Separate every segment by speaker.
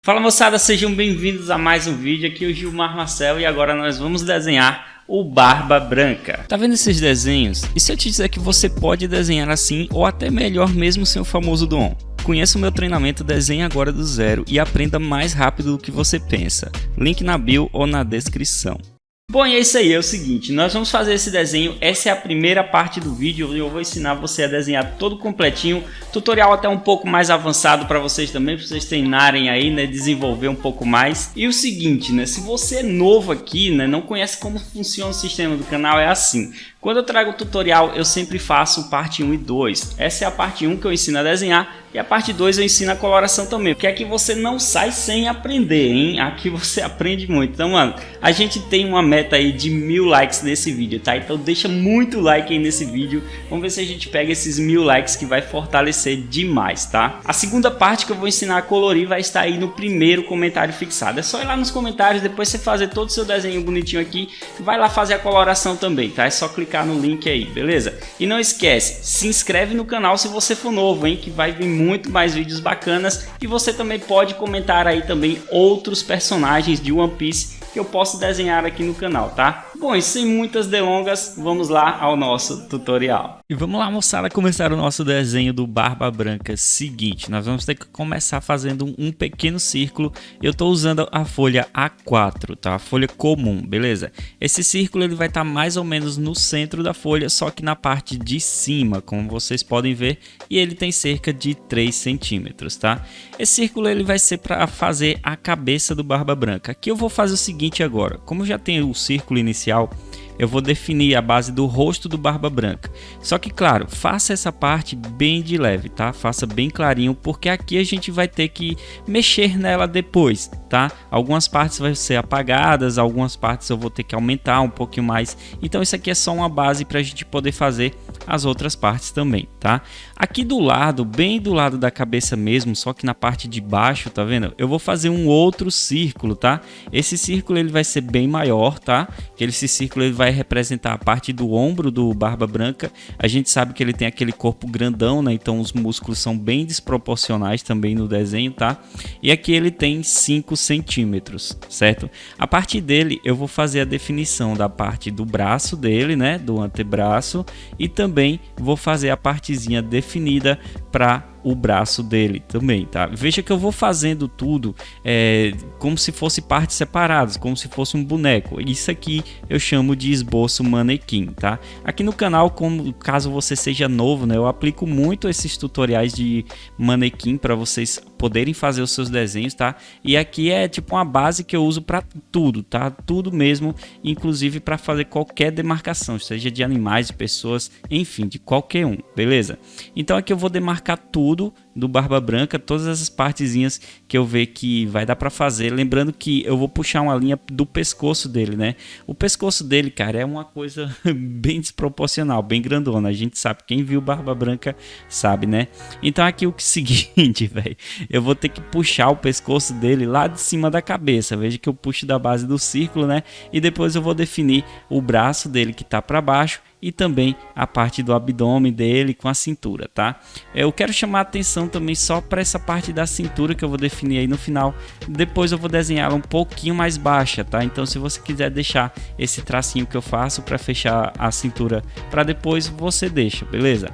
Speaker 1: Fala moçada, sejam bem-vindos a mais um vídeo. Aqui é o Gilmar Marcelo e agora nós vamos desenhar o Barba Branca. Tá vendo esses desenhos? E se eu te dizer que você pode desenhar assim ou até melhor mesmo sem o famoso dom? Conheça o meu treinamento Desenhe Agora do Zero e aprenda mais rápido do que você pensa. Link na bio ou na descrição. Bom, e é isso aí, é o seguinte, nós vamos fazer esse desenho, essa é a primeira parte do vídeo, eu vou ensinar você a desenhar todo completinho, tutorial até um pouco mais avançado para vocês também, para vocês treinarem aí, né, desenvolver um pouco mais. E o seguinte, né, se você é novo aqui, né, não conhece como funciona o sistema do canal, é assim. Quando eu trago o tutorial, eu sempre faço parte 1 e 2. Essa é a parte 1 que eu ensino a desenhar e a parte 2 eu ensino a coloração também. Porque aqui você não sai sem aprender, hein? Aqui você aprende muito. Então, mano, a gente tem uma meta aí de 1000 likes nesse vídeo, tá? Então deixa muito like aí nesse vídeo. Vamos ver se a gente pega esses 1000 likes que vai fortalecer demais, tá? A segunda parte que eu vou ensinar a colorir vai estar aí no primeiro comentário fixado. É só ir lá nos comentários, depois você fazer todo o seu desenho bonitinho aqui. Vai lá fazer a coloração também, tá? É só clicar no link aí, beleza? E não esquece, se inscreve no canal se você for novo, hein? Que vai vir muito mais vídeos bacanas. E você também pode comentar aí também outros personagens de One Piece que eu posso desenhar aqui no canal, tá? Bom, e sem muitas delongas, vamos lá ao nosso tutorial. E vamos lá, moçada, começar o nosso desenho do Barba Branca. Seguinte, nós vamos ter que começar fazendo um pequeno círculo. Eu estou usando a folha A4, tá? A folha comum, beleza? Esse círculo ele vai estar mais ou menos no centro da folha, só que na parte de cima, como vocês podem ver, e ele tem cerca de 3 centímetros, tá? Esse círculo ele vai ser para fazer a cabeça do Barba Branca. Aqui eu vou fazer o seguinte agora, como já tem o círculo inicial, eu vou definir a base do rosto do Barba Branca. Só que, claro, faça essa parte bem de leve, tá? Faça bem clarinho, porque aqui a gente vai ter que mexer nela depois, tá? Algumas partes vão ser apagadas, algumas partes eu vou ter que aumentar um pouquinho mais. Então isso aqui é só uma base para a gente poder fazer as outras partes também, tá? Aqui do lado, bem do lado da cabeça mesmo, só que na parte de baixo, tá vendo? Eu vou fazer um outro círculo, tá? Esse círculo ele vai ser bem maior, tá? Esse círculo ele vai representar a parte do ombro do Barba Branca. A gente sabe que ele tem aquele corpo grandão, né? Então os músculos são bem desproporcionais também no desenho, tá? E aqui ele tem 5 centímetros, certo? A partir dele eu vou fazer a definição da parte do braço dele, né? Do antebraço, e também vou fazer a partezinha definida para o braço dele também, tá? Veja que eu vou fazendo tudo como se fosse partes separadas, como se fosse um boneco. Isso aqui eu chamo de esboço manequim, tá? Aqui no canal, como caso você seja novo, né, eu aplico muito esses tutoriais de manequim para vocês poderem fazer os seus desenhos, tá? E aqui é tipo uma base que eu uso para tudo, tá? Tudo mesmo, inclusive para fazer qualquer demarcação, seja de animais, de pessoas, enfim, de qualquer um, beleza? Então aqui eu vou demarcar tudo do Barba Branca, todas essas partezinhas que eu ver que vai dar para fazer. Lembrando que eu vou puxar uma linha do pescoço dele, né? O pescoço dele, cara, é uma coisa bem desproporcional, bem grandona. A gente sabe, quem viu Barba Branca sabe, né? Então aqui o seguinte, velho, eu vou ter que puxar o pescoço dele lá de cima da cabeça. Veja que eu puxo da base do círculo, né? E depois eu vou definir o braço dele que tá para baixo e também a parte do abdômen dele com a cintura, tá? Eu quero chamar a atenção também só para essa parte da cintura que eu vou definir aí no final. Depois eu vou desenhar ela um pouquinho mais baixa, tá? Então se você quiser deixar esse tracinho que eu faço para fechar a cintura para depois, você deixa, beleza?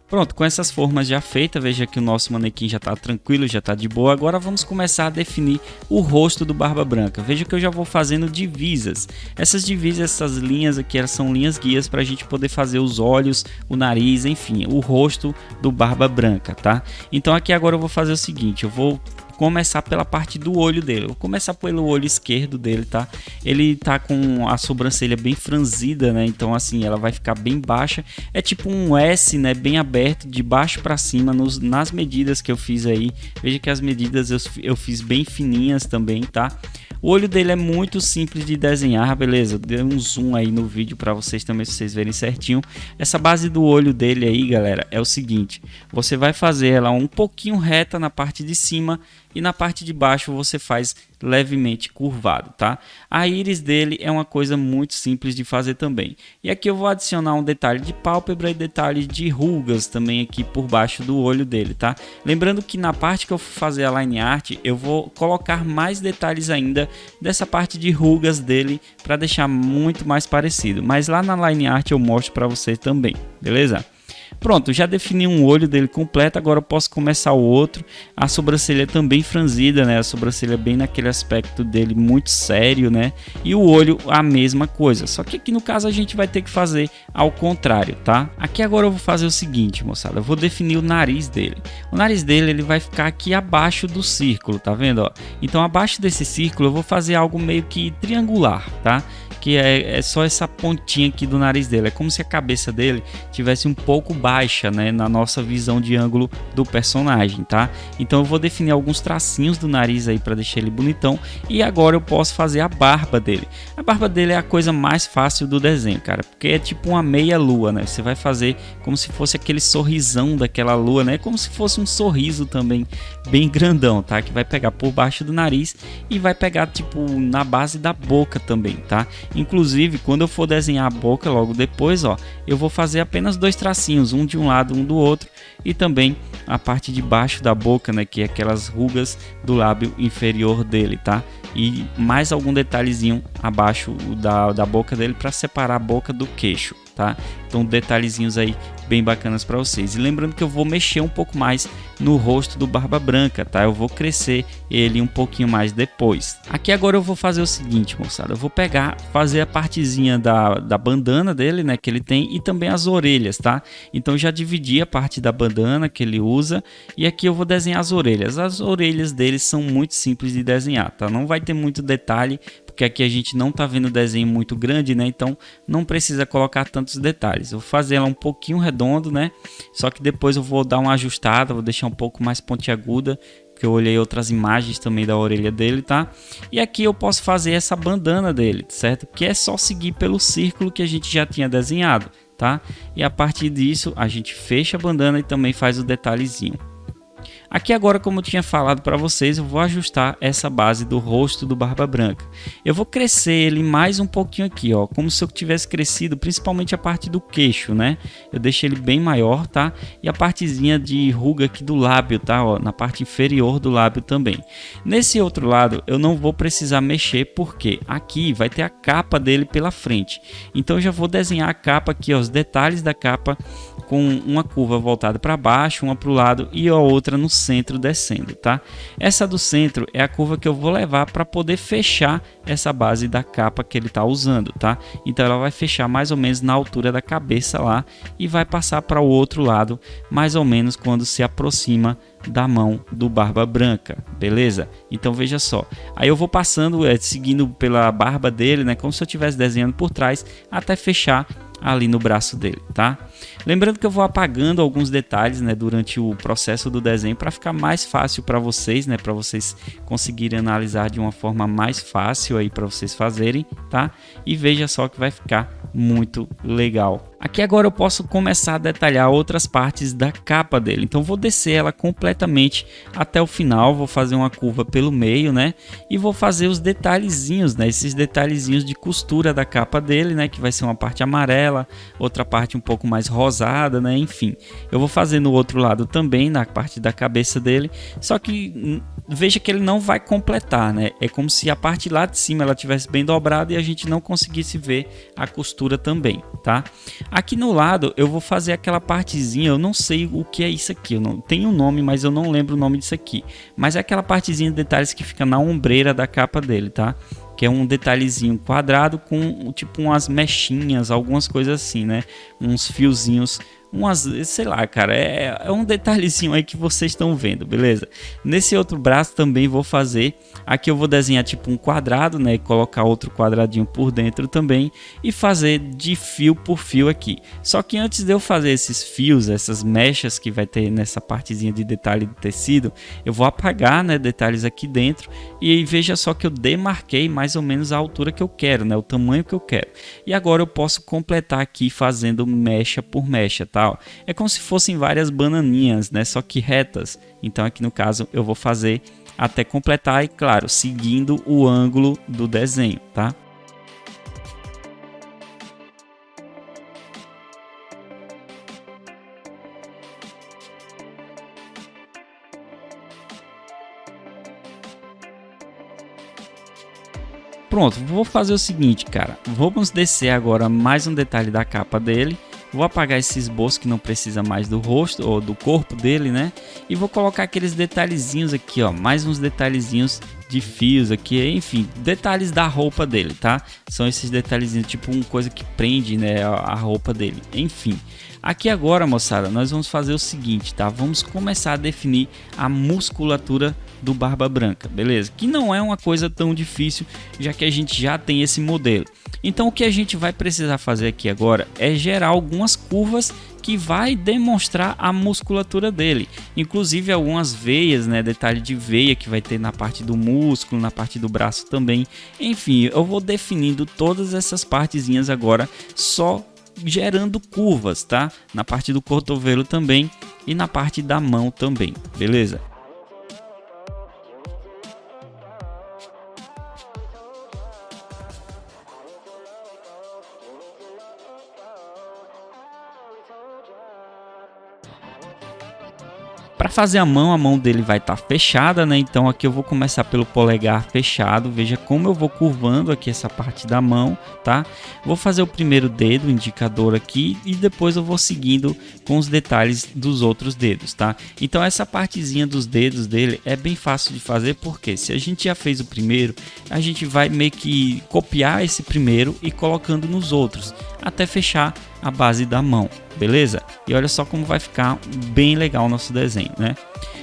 Speaker 1: Pronto, com essas formas já feitas, veja que o nosso manequim já está tranquilo, já está de boa. Agora vamos começar a definir o rosto do Barba Branca. Veja que eu já vou fazendo divisas. Essas divisas, essas linhas aqui, elas são linhas guias para a gente poder fazer os olhos, o nariz, enfim, o rosto do Barba Branca, tá? Então aqui agora eu vou fazer o seguinte, eu vou começar pela parte do olho dele. Vou começar pelo olho esquerdo dele, tá? Ele tá com a sobrancelha bem franzida, né? Então assim, ela vai ficar bem baixa. É tipo um S, né? Bem aberto, de baixo para cima, nas medidas que eu fiz aí. Veja que as medidas eu fiz bem fininhas também, tá? O olho dele é muito simples de desenhar, beleza? Dei um zoom aí no vídeo para vocês também, se vocês verem certinho. Essa base do olho dele aí, galera, é o seguinte. Você vai fazer ela um pouquinho reta na parte de cima e na parte de baixo você faz levemente curvado, tá? A íris dele é uma coisa muito simples de fazer também. E aqui eu vou adicionar um detalhe de pálpebra e detalhe de rugas também aqui por baixo do olho dele, tá? Lembrando que na parte que eu for fazer a line art, eu vou colocar mais detalhes ainda dessa parte de rugas dele para deixar muito mais parecido. Mas lá na line art eu mostro para você também, beleza? Pronto, já defini um olho dele completo, agora eu posso começar o outro. A sobrancelha também franzida, né? A sobrancelha bem naquele aspecto dele muito sério, né? E o olho a mesma coisa, só que aqui no caso a gente vai ter que fazer ao contrário, tá? Aqui agora eu vou fazer o seguinte, moçada, eu vou definir o nariz dele. O nariz dele ele vai ficar aqui abaixo do círculo, tá vendo? Ó? Então abaixo desse círculo eu vou fazer algo meio que triangular, tá? Que é só essa pontinha aqui do nariz dele. É como se a cabeça dele tivesse um pouco baixa, né, na nossa visão de ângulo do personagem, tá? Então eu vou definir alguns tracinhos do nariz aí para deixar ele bonitão. E agora eu posso fazer a barba dele. A barba dele é a coisa mais fácil do desenho, cara, porque é tipo uma meia lua, né? Você vai fazer como se fosse aquele sorrisão daquela lua, né? Como se fosse um sorriso também bem grandão, tá? Que vai pegar por baixo do nariz e vai pegar tipo na base da boca também, tá? Inclusive, quando eu for desenhar a boca logo depois, ó, eu vou fazer apenas dois tracinhos, um de um lado, um do outro, e também a parte de baixo da boca, né, que é aquelas rugas do lábio inferior dele, tá? E mais algum detalhezinho abaixo da boca dele para separar a boca do queixo, tá? Então detalhezinhos aí bem bacanas para vocês. E lembrando que eu vou mexer um pouco mais no rosto do Barba Branca, tá? Eu vou crescer ele um pouquinho mais depois. Aqui agora eu vou fazer o seguinte, moçada, eu vou fazer a partezinha da bandana dele, né, que ele tem, e também as orelhas, tá? Então já dividi a parte da bandana que ele usa e aqui eu vou desenhar as orelhas. As orelhas dele são muito simples de desenhar, tá? Não vai ter muito detalhe, porque aqui a gente não tá vendo desenho muito grande, né? Então não precisa colocar tantos detalhes. Eu vou fazer ela um pouquinho redondo, né? Só que depois eu vou dar uma ajustada, vou deixar um pouco mais pontiaguda, porque eu olhei outras imagens também da orelha dele, tá? E aqui eu posso fazer essa bandana dele, certo? Que é só seguir pelo círculo que a gente já tinha desenhado, tá? E a partir disso a gente fecha a bandana e também faz o detalhezinho. Aqui agora, como eu tinha falado para vocês, eu vou ajustar essa base do rosto do Barba Branca. Eu vou crescer ele mais um pouquinho aqui, ó, como se eu tivesse crescido, principalmente a parte do queixo, né? Eu deixei ele bem maior, tá? E a partezinha de ruga aqui do lábio, tá? Ó, na parte inferior do lábio também. Nesse outro lado, eu não vou precisar mexer, porque aqui vai ter a capa dele pela frente. Então eu já vou desenhar a capa aqui, ó, os detalhes da capa com uma curva voltada para baixo, uma para o lado e a outra no centro descendo, tá? Essa do centro é a curva que eu vou levar para poder fechar essa base da capa que ele está usando, tá? Então ela vai fechar mais ou menos na altura da cabeça lá e vai passar para o outro lado mais ou menos quando se aproxima da mão do Barba Branca, beleza? Então veja só, aí eu vou passando, seguindo pela barba dele, né? Como se eu estivesse desenhando por trás até fechar ali no braço dele, tá? Lembrando que eu vou apagando alguns detalhes, né, durante o processo do desenho para ficar mais fácil para vocês, né, para vocês conseguirem analisar de uma forma mais fácil aí para vocês fazerem, tá? E veja só que vai ficar muito legal. Aqui agora eu posso começar a detalhar outras partes da capa dele. Então vou descer ela completamente até o final, vou fazer uma curva pelo meio, né? E vou fazer os detalhezinhos, né? Esses detalhezinhos de costura da capa dele, né? Que vai ser uma parte amarela, outra parte um pouco mais rosada, né? Enfim, eu vou fazer no outro lado também, na parte da cabeça dele. Só que veja que ele não vai completar, né? É como se a parte lá de cima ela tivesse bem dobrada e a gente não conseguisse ver a costura também, tá? Aqui no lado eu vou fazer aquela partezinha, eu não sei o que é isso aqui, eu não tenho um nome, mas eu não lembro o nome disso aqui. Mas é aquela partezinha de detalhes que fica na ombreira da capa dele, tá? Que é um detalhezinho quadrado com tipo umas mechinhas, algumas coisas assim, né? Uns fiozinhos sei lá, cara, é um detalhezinho aí que vocês estão vendo, beleza? Nesse outro braço também vou fazer, aqui eu vou desenhar tipo um quadrado, né, e colocar outro quadradinho por dentro também e fazer de fio por fio aqui. Só que antes de eu fazer esses fios, essas mechas que vai ter nessa partezinha de detalhe de tecido, eu vou apagar, né, detalhes aqui dentro e veja só que eu demarquei mais ou menos a altura que eu quero, né, o tamanho que eu quero. E agora eu posso completar aqui fazendo mecha por mecha, tá? É como se fossem várias bananinhas, né, só que retas. Então aqui no caso eu vou fazer até completar e claro, seguindo o ângulo do desenho, tá? Pronto, vou fazer o seguinte, cara. Vamos descer agora mais um detalhe da capa dele. Vou apagar esse esboço que não precisa mais do rosto ou do corpo dele, né? E vou colocar aqueles detalhezinhos aqui, ó. Mais uns detalhezinhos de fios aqui, enfim, detalhes da roupa dele, tá? São esses detalhezinhos, tipo uma coisa que prende, né, a roupa dele. Enfim, aqui agora, moçada, nós vamos fazer o seguinte, tá? Vamos começar a definir a musculatura do Barba Branca, beleza? Que não é uma coisa tão difícil, já que a gente já tem esse modelo. Então o que a gente vai precisar fazer aqui agora é gerar algumas curvas que vai demonstrar a musculatura dele, inclusive algumas veias, né, detalhe de veia que vai ter na parte do músculo, na parte do braço também. Enfim, eu vou definindo todas essas partezinhas agora, só gerando curvas, tá? Na parte do cotovelo também e na parte da mão também, beleza? Para fazer a mão dele vai estar fechada, né? Então aqui eu vou começar pelo polegar fechado. Veja como eu vou curvando aqui essa parte da mão, tá? Vou fazer o primeiro dedo, o indicador aqui, e depois eu vou seguindo com os detalhes dos outros dedos, tá? Então essa partezinha dos dedos dele é bem fácil de fazer, porque se a gente já fez o primeiro, a gente vai meio que copiar esse primeiro e colocando nos outros, até fechar a base da mão, beleza? E olha só como vai ficar bem legal o nosso desenho, né?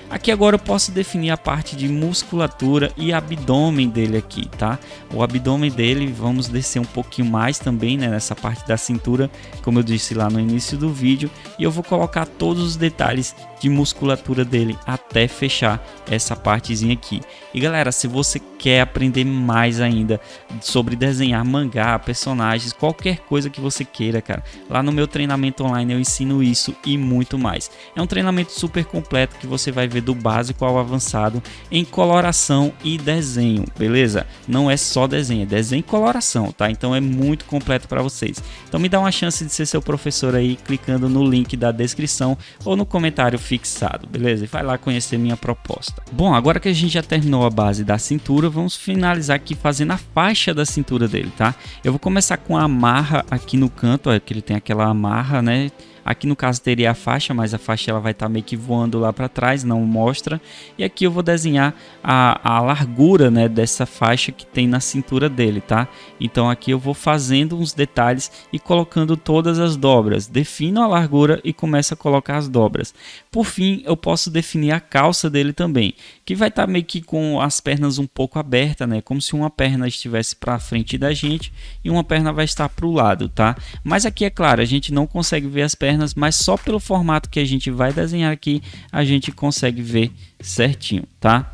Speaker 1: Aqui agora eu posso definir a parte de musculatura e abdômen dele aqui, tá? O abdômen dele, vamos descer um pouquinho mais também, né, nessa parte da cintura, como eu disse lá no início do vídeo, e eu vou colocar todos os detalhes de musculatura dele até fechar essa partezinha aqui. E galera, se você quer aprender mais ainda sobre desenhar mangá, personagens, qualquer coisa que você queira, cara, lá no meu treinamento online eu ensino isso e muito mais. É um treinamento super completo que você vai ver do básico ao avançado em coloração e desenho, beleza? Não é só desenho, é desenho e coloração, tá? Então é muito completo para vocês. Então me dá uma chance de ser seu professor aí, clicando no link da descrição ou no comentário fixado, beleza? E vai lá conhecer minha proposta. Bom, agora que a gente já terminou a base da cintura, vamos finalizar aqui fazendo a faixa da cintura dele, tá? Eu vou começar com a amarra aqui no canto, ó, que ele tem aquela amarra, né? Aqui no caso teria a faixa, mas a faixa ela vai estar meio que voando lá para trás, não mostra. E aqui eu vou desenhar a largura, né, dessa faixa que tem na cintura dele, tá? Então aqui eu vou fazendo uns detalhes e colocando todas as dobras. Defino a largura e começo a colocar as dobras. Por fim, eu posso definir a calça dele também, que vai estar meio que com as pernas um pouco abertas, né? Como se uma perna estivesse para frente da gente e uma perna vai estar para o lado, tá? Mas aqui é claro, a gente não consegue ver as pernas, mas só pelo formato que a gente vai desenhar aqui a gente consegue ver certinho, tá?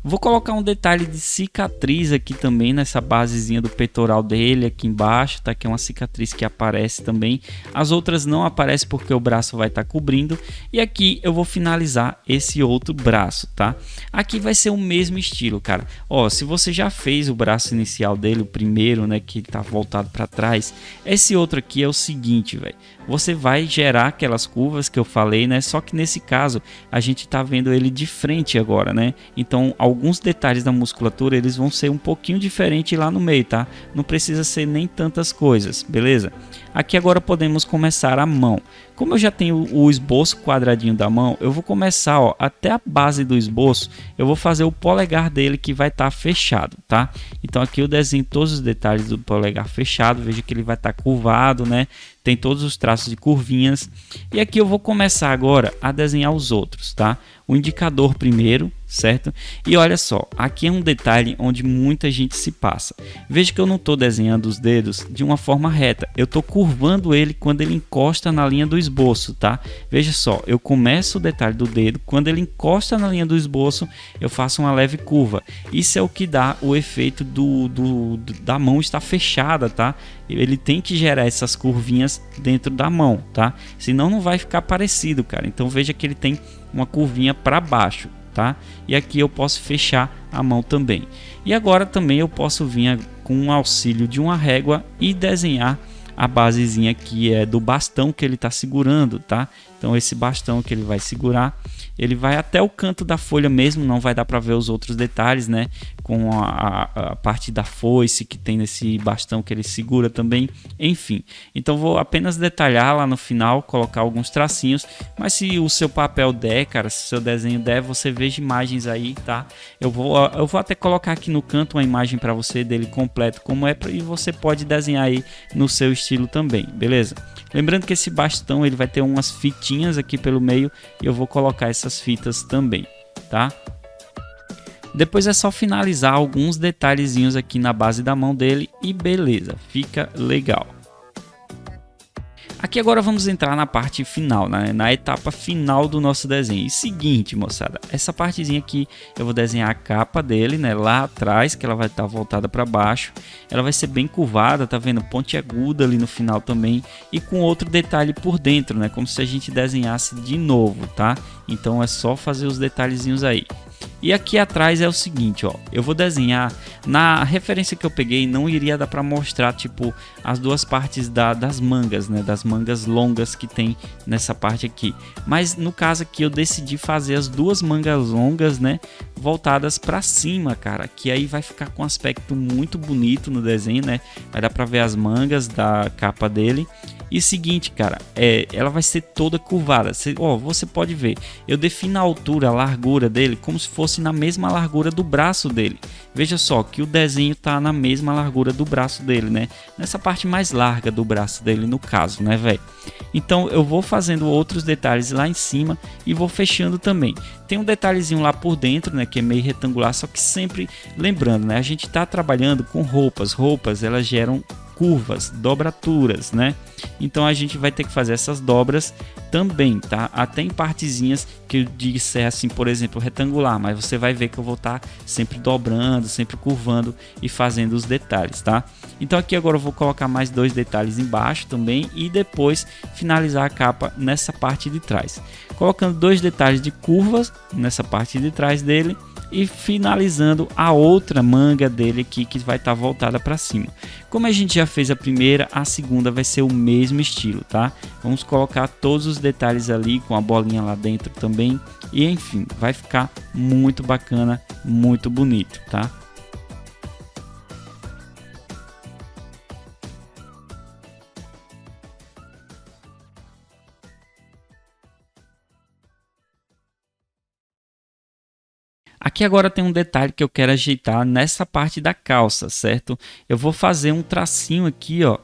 Speaker 1: Vou colocar um detalhe de cicatriz aqui também nessa basezinha do peitoral dele aqui embaixo, tá? Que é uma cicatriz que aparece também. As outras não aparecem porque o braço vai estar cobrindo. E aqui eu vou finalizar esse outro braço, tá? Aqui vai ser o mesmo estilo, cara. Ó, se você já fez o braço inicial dele, o primeiro, né, que tá voltado para trás, esse outro aqui é o seguinte, velho. Você vai gerar aquelas curvas que eu falei, né? Só que nesse caso a gente tá vendo ele de frente agora, né? Então alguns detalhes da musculatura eles vão ser um pouquinho diferente lá no meio, tá? Não precisa ser nem tantas coisas, beleza? Aqui agora podemos começar a mão. Como eu já tenho o esboço quadradinho da mão, eu vou começar, ó, até a base do esboço, eu vou fazer o polegar dele que vai estar fechado, tá? Então aqui eu desenho todos os detalhes do polegar fechado, veja que ele vai estar curvado, né? tem todos os traços de curvinhas. E aqui eu vou começar agora a desenhar os outros, tá? O indicador primeiro, certo? E olha só, aqui é um detalhe onde muita gente se passa. Veja que eu não estou desenhando os dedos de uma forma reta, eu estou curvando ele quando ele encosta na linha do esboço, tá? Veja só, eu começo o detalhe do dedo, quando ele encosta na linha do esboço, eu faço uma leve curva. Isso é o que dá o efeito da mão estar fechada, tá? Ele tem que gerar essas curvinhas dentro da mão, tá? Senão não vai ficar parecido, cara. Então veja que ele tem uma curvinha para baixo, tá? E aqui eu posso fechar a mão também. E agora também eu posso vir com o auxílio de uma régua e desenhar a basezinha que é do bastão que ele está segurando, tá? Então esse bastão que ele vai segurar, ele vai até o canto da folha mesmo, não vai dar para ver os outros detalhes, né? Com a parte da foice que tem nesse bastão que ele segura também, enfim. Então vou apenas detalhar lá no final, colocar alguns tracinhos, mas se o seu papel der, cara, se o seu desenho der, você veja imagens aí, tá? Eu vou até colocar aqui no canto uma imagem para você dele completo como é, e você pode desenhar aí no seu estilo também, beleza? Lembrando que esse bastão ele vai ter umas fitinhas aqui pelo meio e eu vou colocar essas fitas também, tá? Depois é só finalizar alguns detalhezinhos aqui na base da mão dele e beleza, fica legal. Aqui agora vamos entrar na parte final, né? Na etapa final do nosso desenho. E seguinte, moçada, essa partezinha aqui eu vou desenhar a capa dele, né? Lá atrás, que ela vai estar voltada para baixo. Ela vai ser bem curvada, tá vendo? Pontiaguda ali no final também. E com outro detalhe por dentro, né? Como se a gente desenhasse de novo, tá? Então é só fazer os detalhezinhos aí. E aqui atrás é o seguinte, ó, eu vou desenhar, na referência que eu peguei não iria dar para mostrar tipo as duas partes das mangas, né, das mangas longas que tem nessa parte aqui, mas no caso aqui eu decidi fazer as duas mangas longas, né, voltadas para cima, cara, que aí vai ficar com um aspecto muito bonito no desenho, né, vai dar para ver as mangas da capa dele. E seguinte, cara, ela vai ser toda curvada. Você pode ver, eu defino a altura, a largura dele como se fosse na mesma largura do braço dele. Veja só que o desenho tá na mesma largura do braço dele, né? Nessa parte mais larga do braço dele, no caso, né, velho? Então eu vou fazendo outros detalhes lá em cima e vou fechando também. Tem um detalhezinho lá por dentro, né, que é meio retangular, só que sempre lembrando, né, a gente tá trabalhando com roupas elas geram curvas, dobraturas, né? Então a gente vai ter que fazer essas dobras também, tá? Até em partezinhas que eu disser assim, por exemplo, retangular, mas você vai ver que eu vou estar sempre dobrando, sempre curvando e fazendo os detalhes, tá? Então aqui agora eu vou colocar mais dois detalhes embaixo também e depois finalizar a capa nessa parte de trás, colocando dois detalhes de curvas nessa parte de trás dele e finalizando a outra manga dele aqui que vai estar voltada para cima. Como a gente já fez a primeira, a segunda vai ser o mesmo estilo, tá? Vamos colocar todos os detalhes ali com a bolinha lá dentro também e enfim, vai ficar muito bacana, muito bonito, tá? Aqui agora tem um detalhe que eu quero ajeitar nessa parte da calça, certo? Eu vou fazer um tracinho aqui, ó,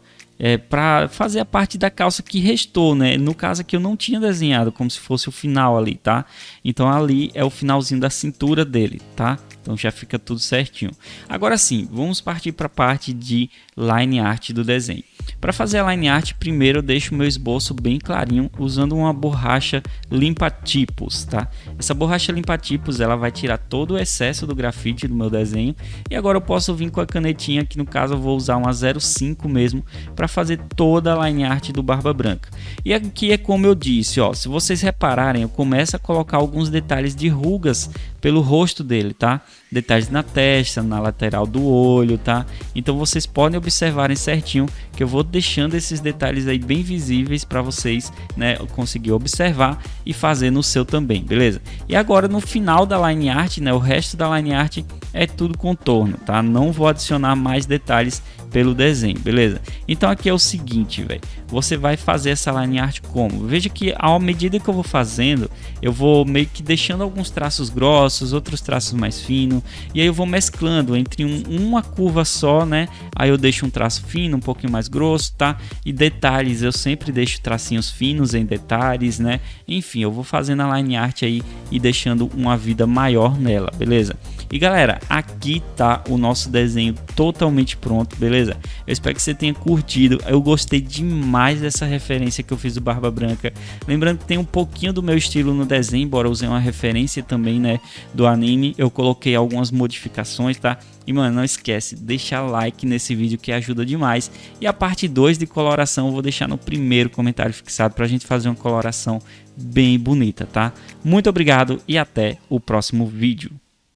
Speaker 1: para fazer a parte da calça que restou, né? No caso aqui eu não tinha desenhado como se fosse o final ali, tá? Então ali é o finalzinho da cintura dele, tá? Então já fica tudo certinho. Agora sim, vamos partir para a parte de line art do desenho. Para fazer a line art, primeiro eu deixo o meu esboço bem clarinho usando uma borracha limpa-tipos, tá? Essa borracha limpa-tipos ela vai tirar todo o excesso do grafite do meu desenho e agora eu posso vir com a canetinha, que no caso eu vou usar uma 05 mesmo, para fazer toda a line art do Barba Branca. E aqui é como eu disse, ó, se vocês repararem, eu começo a colocar alguns detalhes de rugas pelo rosto dele, tá? Detalhes na testa, na lateral do olho, tá? Então vocês podem observarem certinho que eu vou deixando esses detalhes aí bem visíveis para vocês, né, conseguir observar e fazer no seu também, beleza? E agora no final da line art, né, o resto da line art é tudo contorno, tá? Não vou adicionar mais detalhes pelo desenho, beleza? Então aqui é o seguinte, velho, você vai fazer essa line art como? Veja que à medida que eu vou fazendo, eu vou meio que deixando alguns traços grossos, outros traços mais finos, e aí eu vou mesclando entre uma curva só, né? Aí eu deixo um traço fino, um pouquinho mais grosso, tá? E detalhes, eu sempre deixo tracinhos finos em detalhes, né? Enfim, eu vou fazendo a line art aí e deixando uma vida maior nela, beleza? E galera, aqui tá o nosso desenho totalmente pronto, beleza? Eu espero que você tenha curtido. Eu gostei demais dessa referência que eu fiz do Barba Branca. Lembrando que tem um pouquinho do meu estilo no desenho, embora eu usei uma referência também, né, do anime. Eu coloquei algumas modificações, tá? E mano, não esquece, deixa like nesse vídeo que ajuda demais. E a parte 2 de coloração eu vou deixar no primeiro comentário fixado pra gente fazer uma coloração bem bonita, tá? Muito obrigado e até o próximo vídeo.